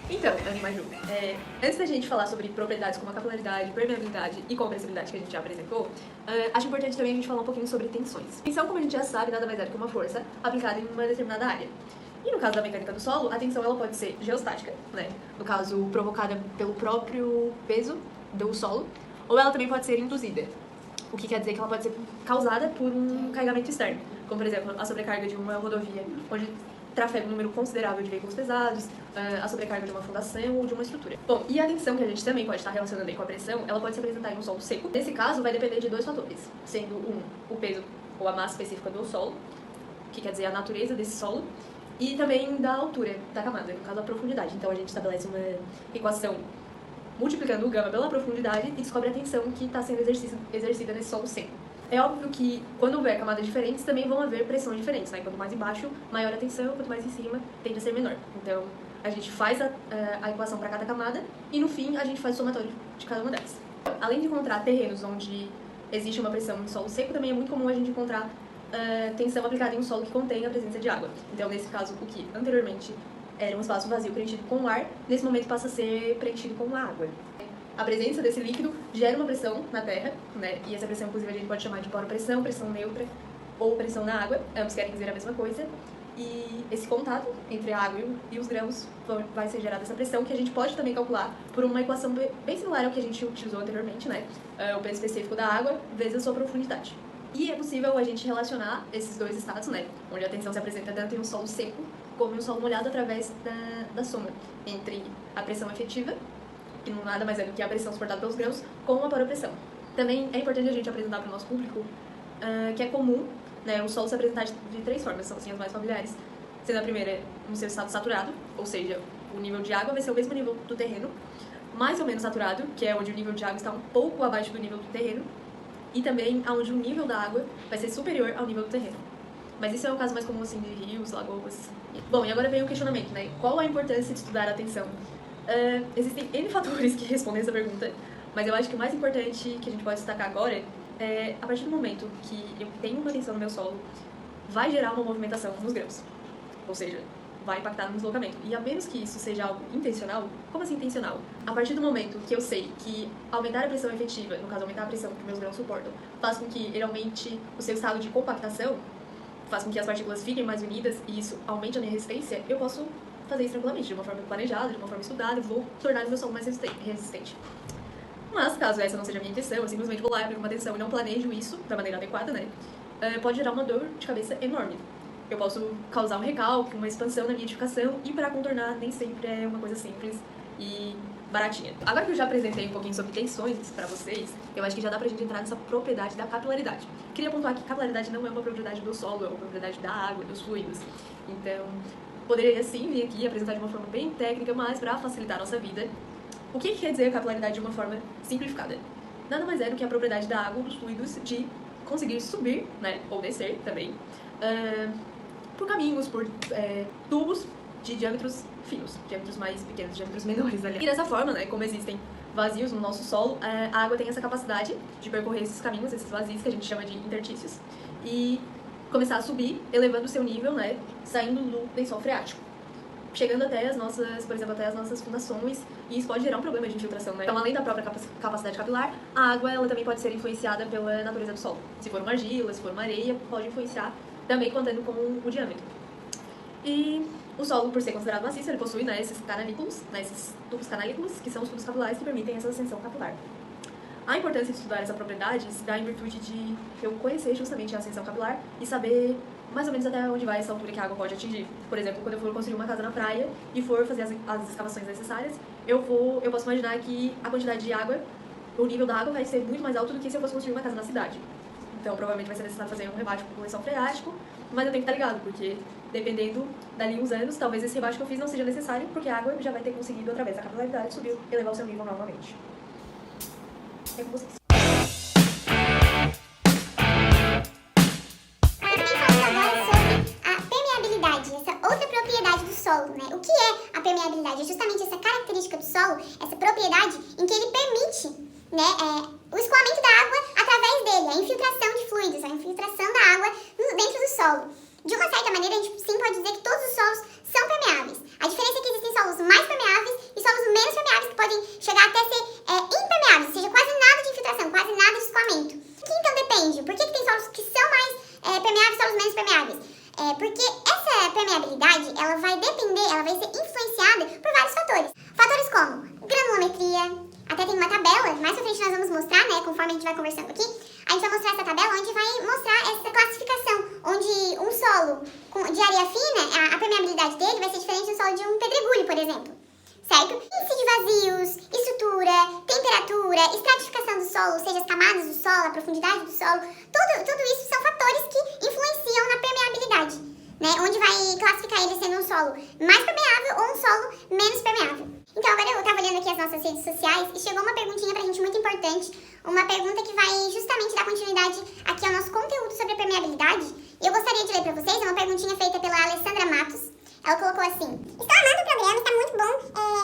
Então, Anne Maju, antes da gente falar sobre propriedades como a capilaridade, permeabilidade e compressibilidade que a gente já apresentou, acho importante também a gente falar um pouquinho sobre tensões. Tensão, como a gente já sabe, nada mais é do que uma força aplicada em uma determinada área. E no caso da mecânica do solo, a tensão ela pode ser geostática, né? No caso, provocada pelo próprio peso do solo, ou ela também pode ser induzida, o que quer dizer que ela pode ser causada por um carregamento externo, como por exemplo a sobrecarga de uma rodovia, onde trafega um número considerável de veículos pesados, a sobrecarga de uma fundação ou de uma estrutura. Bom, e a tensão que a gente também pode estar relacionando aí com a pressão, ela pode se apresentar em um solo seco. Nesse caso, vai depender de dois fatores, sendo o peso ou a massa específica do solo, que quer dizer a natureza desse solo, e também da altura da camada, no caso a profundidade. Então a gente estabelece uma equação multiplicando o gama pela profundidade e descobre a tensão que está sendo exercida nesse solo seco. É óbvio que quando houver camadas diferentes, também vão haver pressões diferentes, né? Quanto mais embaixo, maior a tensão, quanto mais em cima, tende a ser menor. Então, a gente faz a equação para cada camada e, no fim, a gente faz o somatório de cada uma delas. Além de encontrar terrenos onde existe uma pressão em solo seco, também é muito comum a gente encontrar tensão aplicada em um solo que contém a presença de água. Então, nesse caso, o que anteriormente era um espaço vazio preenchido com ar, nesse momento passa a ser preenchido com água. A presença desse líquido gera uma pressão na Terra, né? E essa pressão, inclusive, a gente pode chamar de boropressão, pressão neutra ou pressão na água. Ambos querem dizer a mesma coisa. E esse contato entre a água e os grãos vai ser gerada essa pressão, que a gente pode também calcular por uma equação bem similar ao que a gente utilizou anteriormente, né? O peso específico da água vezes a sua profundidade. E é possível a gente relacionar esses dois estados, né? Onde a tensão se apresenta tanto em um solo seco como em um solo molhado através da soma entre a pressão efetiva, que não nada mais é do que a pressão suportada pelos grãos, com a boropressão. Também é importante a gente apresentar para o nosso público que é comum, né, o solo se apresentar de três formas, são assim as mais familiares, sendo a primeira no seu estado saturado, ou seja, o nível de água vai ser o mesmo nível do terreno, mais ou menos saturado, que é onde o nível de água está um pouco abaixo do nível do terreno, e também onde o nível da água vai ser superior ao nível do terreno. Mas isso é o caso mais comum assim, de rios, lagoas. Bom, e agora vem o questionamento, né? Qual a importância de estudar a tensão? Existem N fatores que respondem essa pergunta, mas eu acho que o mais importante que a gente pode destacar agora é, a partir do momento que eu tenho uma tensão no meu solo, vai gerar uma movimentação nos grãos. Ou seja, vai impactar no deslocamento. E a menos que isso seja algo intencional, como assim intencional? A partir do momento que eu sei que aumentar a pressão efetiva, no caso aumentar a pressão que meus grãos suportam, faz com que ele aumente o seu estado de compactação, faz com que as partículas fiquem mais unidas e isso aumente a minha resistência, eu posso fazer isso tranquilamente, de uma forma planejada, de uma forma estudada, vou tornar o meu solo mais resistente. Mas, caso essa não seja a minha intenção, eu simplesmente vou lá, aplico uma tensão e não planejo isso da maneira adequada, né? Pode gerar uma dor de cabeça enorme. Eu posso causar um recalque, uma expansão na minha edificação, e para contornar nem sempre é uma coisa simples e baratinha. Agora que eu já apresentei um pouquinho sobre tensões para vocês, eu acho que já dá pra gente entrar nessa propriedade da capilaridade. Queria pontuar que capilaridade não é uma propriedade do solo, é uma propriedade da água, dos fluidos. Então, poderia sim vir aqui apresentar de uma forma bem técnica, mas para facilitar a nossa vida. O que quer dizer a capilaridade de uma forma simplificada? Nada mais é do que a propriedade da água ou dos fluidos de conseguir subir, né, ou descer também, por caminhos, por tubos de diâmetros finos, diâmetros mais pequenos, diâmetros menores, aliás. E dessa forma, né, como existem vazios no nosso solo, a água tem essa capacidade de percorrer esses caminhos, esses vazios que a gente chama de intertícios, e começar a subir, elevando o seu nível, né, saindo do lençol freático, chegando até por exemplo, até as nossas fundações, e isso pode gerar um problema de infiltração, né? Então, além da própria capacidade capilar, a água, ela também pode ser influenciada pela natureza do solo. Se for uma argila, se for uma areia, pode influenciar também contando com o diâmetro. E o solo, por ser considerado maciço, ele possui, né, esses canalículos, né, esses tubos canalículos, que são os tubos capilares que permitem essa ascensão capilar. A importância de estudar essa propriedade se dá em virtude de eu conhecer justamente a ascensão capilar e saber mais ou menos até onde vai essa altura que a água pode atingir. Por exemplo, quando eu for construir uma casa na praia e for fazer as escavações necessárias, eu posso imaginar que a quantidade de água, o nível da água vai ser muito mais alto do que se eu fosse construir uma casa na cidade. Então, provavelmente vai ser necessário fazer um rebate com lençol freático, mas eu tenho que estar ligado, porque dependendo dali uns anos, talvez esse rebate que eu fiz não seja necessário, porque a água já vai ter conseguido, através da capilaridade, subir e elevar o seu nível novamente. É com vocês. Solo, né? O que é a permeabilidade? É justamente essa característica do solo, essa propriedade em que ele permite, né, o escoamento da água através dele, a infiltração de fluidos, a infiltração da água dentro do solo. De uma certa maneira, a gente sim pode dizer que todos os solos são permeáveis. A diferença é que existem solos mais permeáveis vai conversando aqui, a gente vai mostrar essa tabela onde vai mostrar essa classificação, onde um solo de areia fina, a permeabilidade dele vai ser diferente do solo de um pedregulho, por exemplo, certo? Índice de vazios, estrutura, temperatura, estratificação do solo, ou seja, as camadas do solo, a profundidade do solo, tudo isso são fatores que influenciam na permeabilidade, né? Onde vai classificar ele sendo um solo mais permeável ou um solo menos permeável. Então agora eu estava olhando aqui as nossas redes sociais e chegou uma perguntinha pra gente muito importante, uma pergunta que vai justamente dar continuidade aqui ao nosso conteúdo sobre a permeabilidade. E eu gostaria de ler pra vocês, é uma perguntinha feita pela Alessandra Matos. Ela colocou assim: estou amando o programa, está muito bom,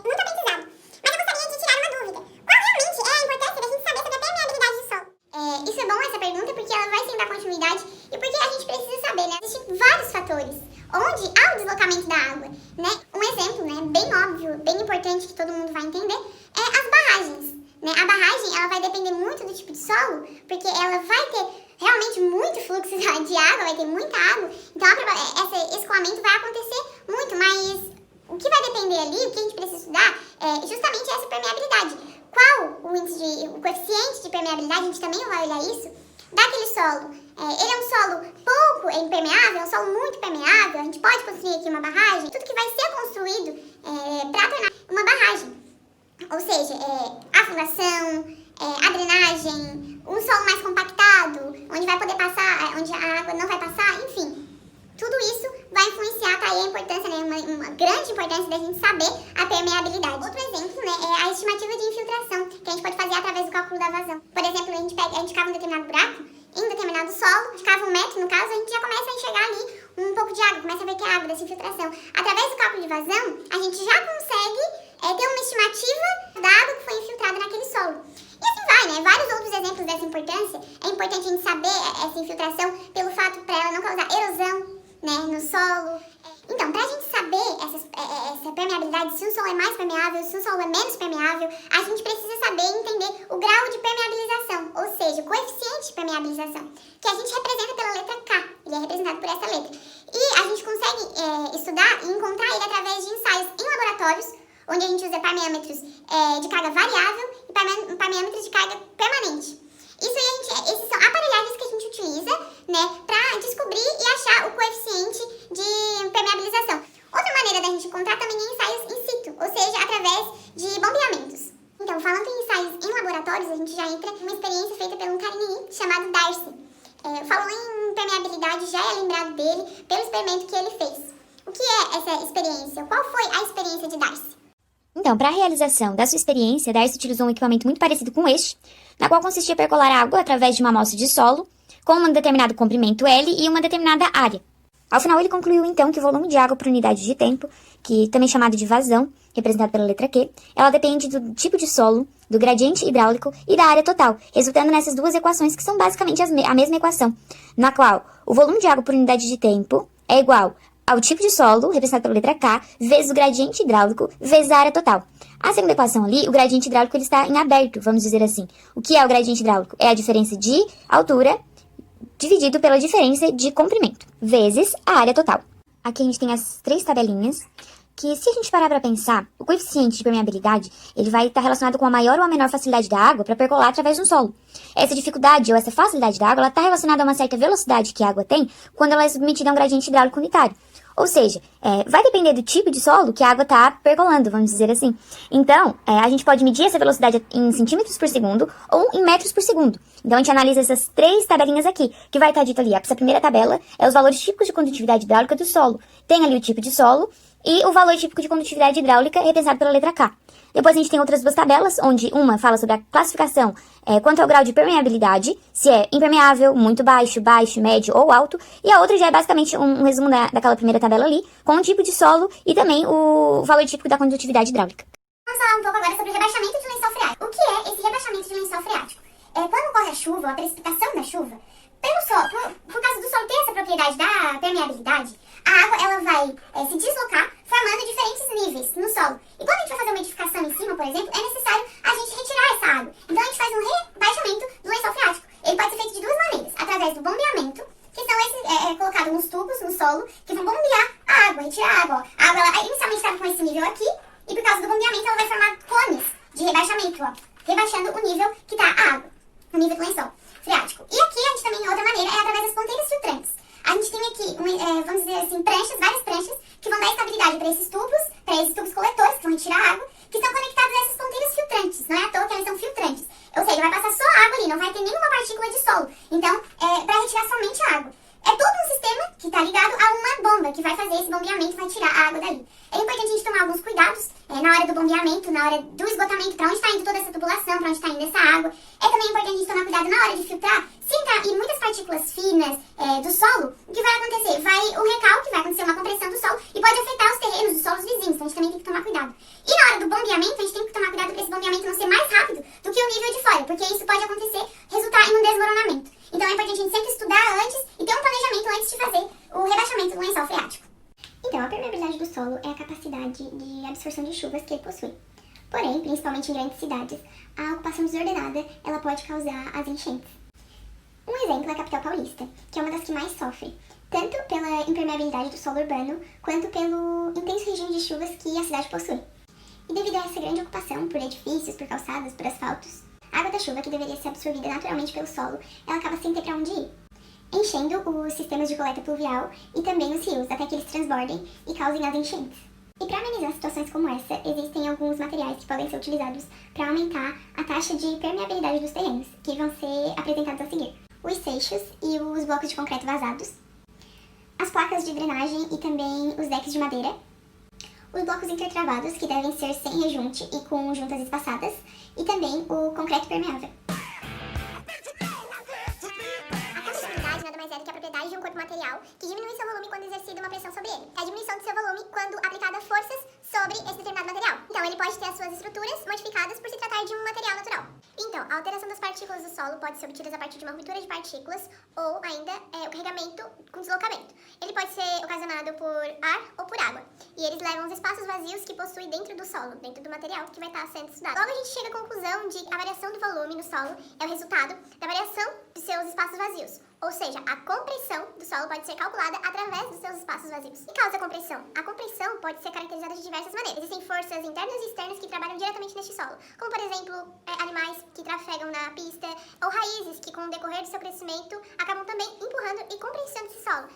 muito aprendizado. Mas eu gostaria de tirar uma dúvida. Qual realmente é a importância da gente saber sobre a permeabilidade do solo? Isso é bom, essa pergunta, porque ela vai sim dar continuidade e porque a gente precisa saber, né? Existem vários fatores onde há o deslocamento da água, né? Um exemplo, né, bem óbvio, bem importante que todo mundo vai entender, é as barragens, né? A barragem, ela vai depender muito do tipo de solo, porque ela vai ter realmente muito fluxo de água, vai ter muita água, então esse escoamento vai acontecer muito, mas o que vai depender ali, o que a gente precisa estudar, é justamente essa permeabilidade. Qual o coeficiente de permeabilidade, a gente também vai olhar isso, daquele solo. Ele é um solo pouco impermeável, é um solo muito permeável, a gente pode construir aqui uma barragem, tudo que vai ser construído para tornar uma barragem. Ou seja, a fundação, a drenagem, um solo mais compactado, onde vai poder passar, onde a água não vai passar, enfim. Tudo isso vai influenciar, tá aí a importância, né, uma grande importância da gente saber a permeabilidade. Outro exemplo, né, é a estimativa de infiltração, que a gente pode fazer através do cálculo da vazão. Por exemplo, a gente cava um determinado buraco, em um determinado solo, a gente cava 1 metro, no caso, a gente já começa a enxergar ali um pouco de água, começa a ver que é água dessa infiltração. Através do cálculo de vazão, a gente já consegue ter uma estimativa da água que foi infiltrada naquele solo. E assim vai, né? Vários outros exemplos dessa importância. É importante a gente saber essa infiltração pelo fato para ela não causar erosão, né, no solo. Então, pra gente saber essa permeabilidade, se um solo é mais permeável, se um solo é menos permeável, a gente precisa saber e entender o grau de permeabilização, ou seja, o coeficiente de permeabilização, que a gente representa pela letra K, ele é representado por essa letra. E a gente consegue estudar e encontrar ele através de ensaios em laboratórios, onde a gente usa parmêmetros de carga variável e parmêmetros de carga permanente. Esses são aparelhagens que a gente utiliza, né, para descobrir e achar o coeficiente de permeabilização. Outra maneira da gente encontrar também é ensaios in situ, ou seja, através de bombeamentos. Então, falando em ensaios em laboratórios, a gente já entra numa experiência feita por um carnini chamado Darcy. Falando em permeabilidade, já é lembrado dele pelo experimento que ele fez. O que é essa experiência? Qual foi a experiência de Darcy? Então, para a realização da sua experiência, Darcy utilizou um equipamento muito parecido com este, na qual consistia em percolar água através de uma amostra de solo, com um determinado comprimento L e uma determinada área. Ao final, ele concluiu, então, que o volume de água por unidade de tempo, que também é chamado de vazão, representado pela letra Q, ela depende do tipo de solo, do gradiente hidráulico e da área total, resultando nessas duas equações que são basicamente a mesma equação, na qual o volume de água por unidade de tempo é igual ao tipo de solo, representado pela letra K, vezes o gradiente hidráulico, vezes a área total. A segunda equação ali, o gradiente hidráulico ele está em aberto, vamos dizer assim. O que é o gradiente hidráulico? É a diferença de altura dividido pela diferença de comprimento, vezes a área total. Aqui a gente tem as 3 tabelinhas, que se a gente parar para pensar, o coeficiente de permeabilidade, ele vai estar relacionado com a maior ou a menor facilidade da água para percolar através de um solo. Essa dificuldade ou essa facilidade da água, ela está relacionada a uma certa velocidade que a água tem quando ela é submetida a um gradiente hidráulico unitário. Ou seja, vai depender do tipo de solo que a água está percolando, vamos dizer assim. Então, a gente pode medir essa velocidade em centímetros por segundo ou em metros por segundo. Então, a gente analisa essas 3 tabelinhas aqui, que vai estar dito ali. Essa primeira tabela é os valores típicos de condutividade hidráulica do solo. Tem ali o tipo de solo e o valor típico de condutividade hidráulica representado pela letra K. Depois a gente tem outras 2 tabelas, onde uma fala sobre a classificação quanto ao grau de permeabilidade, se é impermeável, muito baixo, baixo, médio ou alto, e a outra já é basicamente um resumo daquela primeira tabela ali, com o tipo de solo e também o valor típico da condutividade hidráulica. Vamos falar um pouco agora sobre o rebaixamento de lençol freático. O que é esse rebaixamento de lençol freático? Quando ocorre a chuva, ou a precipitação da chuva, por causa do solo ter essa propriedade da permeabilidade, a água ela vai se deslocar, formando diferentes níveis no solo. E quando a gente vai fazer uma edificação em cima, por exemplo, é necessário a gente retirar essa água. Então a gente faz um rebaixamento do lençol freático. Ele pode ser feito de 2 maneiras. Através do bombeamento, que são esses colocados nos tubos no solo, que vão bombear a água, retirar a água. A água ela inicialmente estava com esse nível aqui, e por causa do bombeamento ela vai formar cones de rebaixamento, rebaixando o nível que está a água. no nível do lençol freático. E aqui a gente também, outra maneira, é através das ponteiras filtrantes. A gente tem aqui, vamos dizer assim, várias pranchas, que vão dar estabilidade para esses tubos coletores, que vão retirar a água, que estão conectados a essas ponteiras filtrantes. Não é à toa que elas são filtrantes. Ou seja, vai passar só água ali, não vai ter nenhuma partícula de solo. Então, para retirar somente a água. É todo um sistema que está ligado a uma bomba, que vai fazer esse bombeamento, vai tirar a água dali. É importante a gente tomar alguns cuidados na hora do bombeamento, na hora do esgotamento, para onde está indo toda essa tubulação, para onde está indo essa água. É também importante a gente tomar cuidado na hora de filtrar. Se entrar em muitas partículas finas do solo, o que vai acontecer? Vai acontecer uma compressão do solo e pode afetar os terrenos, os solos vizinhos. Então a gente também tem que tomar cuidado. E na hora do bombeamento, a gente tem que tomar cuidado para esse bombeamento não ser mais rápido do que o nível de fora, porque isso pode acontecer, resultar em um desmoronamento. Então é importante a gente sempre estudar antes e ter um planejamento antes de fazer o rebaixamento do lençol freático. Então, a permeabilidade do solo é a capacidade de absorção de chuvas que ele possui. Porém, principalmente em grandes cidades, a ocupação desordenada ela pode causar as enchentes. Um exemplo é a capital paulista, que é uma das que mais sofre, tanto pela impermeabilidade do solo urbano, quanto pelo intenso regime de chuvas que a cidade possui. E devido a essa grande ocupação por edifícios, por calçadas, por asfaltos, a água da chuva, que deveria ser absorvida naturalmente pelo solo, ela acaba sem ter para onde ir, enchendo os sistemas de coleta pluvial e também os rios, até que eles transbordem e causem as enchentes. E para amenizar situações como essa, existem alguns materiais que podem ser utilizados para aumentar a taxa de permeabilidade dos terrenos, que vão ser apresentados a seguir. Os seixos e os blocos de concreto vazados, as placas de drenagem e também os decks de madeira, os blocos intertravados, que devem ser sem rejunte e com juntas espaçadas, e também o concreto permeável. A propriedade de um corpo material que diminui seu volume quando exercida uma pressão sobre ele. É a diminuição do seu volume quando aplicada forças sobre esse determinado material. Então, ele pode ter as suas estruturas modificadas por se tratar de um material natural. Então, a alteração das partículas do solo pode ser obtida a partir de uma ruptura de partículas ou ainda o carregamento com deslocamento. Ele pode ser ocasionado por ar ou por água. E eles levam os espaços vazios que possui dentro do solo, dentro do material que vai estar sendo estudado. Logo, a gente chega à conclusão de que a variação do volume no solo é o resultado da variação dos seus espaços vazios. Ou seja, a compressão do solo pode ser calculada através dos seus espaços vazios. E causa compressão? A compressão pode ser caracterizada de diversas maneiras. Existem forças internas e externas que trabalham diretamente neste solo, como por exemplo, animais que trafegam na pista, ou raízes que com o decorrer do seu crescimento acabam também empurrando e compressando esse solo,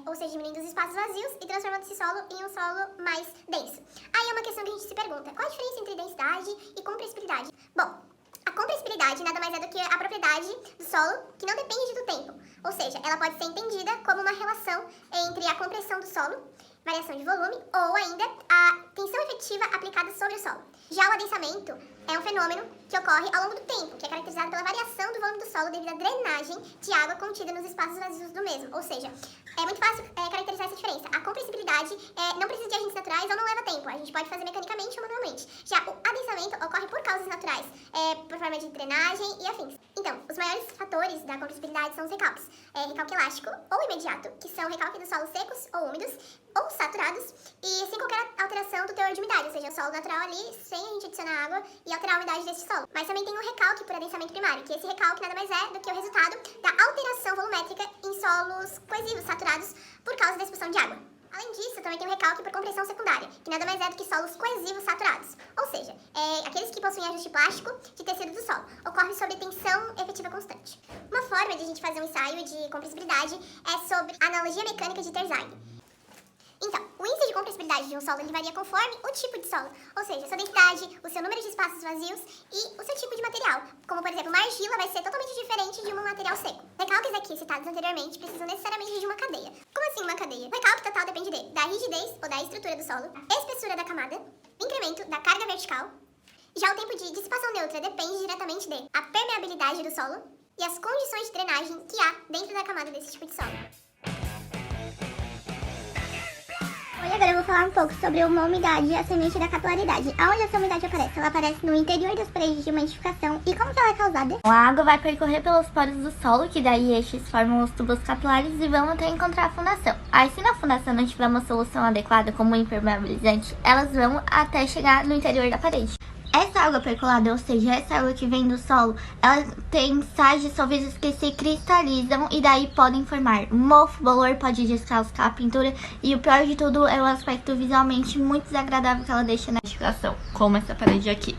ou seja, diminuindo os espaços vazios e transformando esse solo em um solo mais denso. Aí é uma questão que a gente se pergunta, qual a diferença entre densidade e compressibilidade? Bom, a compressibilidade nada mais é do que a propriedade do solo que não depende do tempo. Ou seja, ela pode ser entendida como uma relação entre a compressão do solo, variação de volume, ou ainda a tensão efetiva aplicada sobre o solo. Já o adensamento é um fenômeno que ocorre ao longo do tempo, que é caracterizado pela variação do volume do solo devido à drenagem de água contida nos espaços vazios do mesmo. Ou seja, é muito fácil caracterizar essa diferença. A compressibilidade não precisa de agentes naturais ou não leva tempo. A gente pode fazer mecanicamente ou manualmente. Já o adensamento ocorre por causas naturais, por forma de drenagem e afins. Então, os maiores fatores da compressibilidade são os recalques. Recalque elástico ou imediato, que são recalque dos solos secos ou úmidos, ou saturados, e sem qualquer alteração do teor de umidade, ou seja, o solo natural ali, sem a gente adicionar água e alterar a umidade desse solo. Mas também tem o recalque por adensamento primário, que esse recalque nada mais é do que o resultado da alteração volumétrica em solos coesivos saturados por causa da expulsão de água. Além disso, também tem o recalque por compressão secundária, que nada mais é do que solos coesivos saturados, ou seja, aqueles que possuem ajuste plástico de tecido do solo. Ocorre sob tensão efetiva constante. Uma forma de a gente fazer um ensaio de compressibilidade é sobre a analogia mecânica de Terzaghi. Então, o índice de compressibilidade de um solo ele varia conforme o tipo de solo, ou seja, sua densidade, o seu número de espaços vazios e o seu tipo de material. Como, por exemplo, uma argila vai ser totalmente diferente de um material seco. Recalques aqui citados anteriormente precisam necessariamente de uma cadeia. Como assim uma cadeia? O recalque total depende da rigidez ou da estrutura do solo, espessura da camada, incremento da carga vertical. Já o tempo de dissipação neutra depende diretamente a permeabilidade do solo e as condições de drenagem que há dentro da camada desse tipo de solo. E agora eu vou falar um pouco sobre uma umidade e a semente da capilaridade. Aonde essa umidade aparece? Ela aparece no interior das paredes de uma edificação. E como que ela é causada? A água vai percorrer pelos poros do solo, que daí estes formam os tubos capilares e vão até encontrar a fundação. Aí se na fundação não tiver uma solução adequada, como o impermeabilizante, elas vão até chegar no interior da parede. Essa água percolada, ou seja, essa água que vem do solo, ela tem sais dissolvidos que se cristalizam e daí podem formar mofo, bolor, pode descascar a pintura e o pior de tudo é o aspecto visualmente muito desagradável que ela deixa na edificação, como essa parede aqui.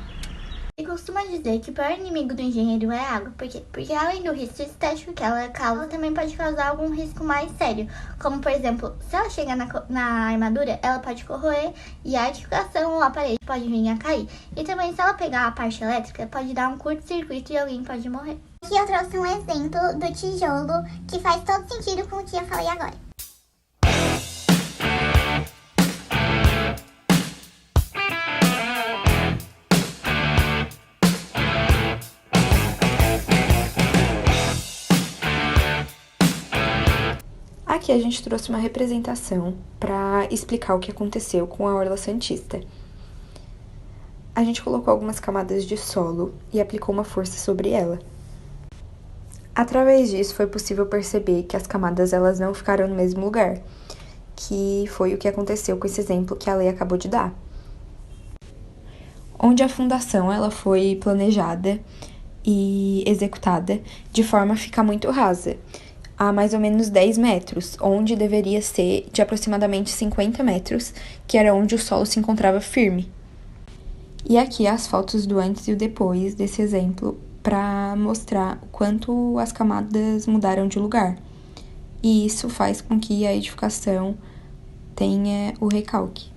E costuma dizer que o pior inimigo do engenheiro é a água. Por quê? Porque além do risco estético que ela causa, também pode causar algum risco mais sério. Como, por exemplo, se ela chegar na armadura, ela pode corroer e a articulação ou a parede pode vir a cair. E também, se ela pegar a parte elétrica, pode dar um curto-circuito e alguém pode morrer. Aqui eu trouxe um exemplo do tijolo que faz todo sentido com o que eu falei agora. Aqui a gente trouxe uma representação para explicar o que aconteceu com a Orla Santista. A gente colocou algumas camadas de solo e aplicou uma força sobre ela. Através disso foi possível perceber que as camadas elas não ficaram no mesmo lugar, que foi o que aconteceu com esse exemplo que a Lei acabou de dar. Onde a fundação ela foi planejada e executada de forma a ficar muito rasa, a mais ou menos 10 metros, onde deveria ser de aproximadamente 50 metros, que era onde o solo se encontrava firme. E aqui as fotos do antes e o depois desse exemplo, para mostrar o quanto as camadas mudaram de lugar. E isso faz com que a edificação tenha o recalque.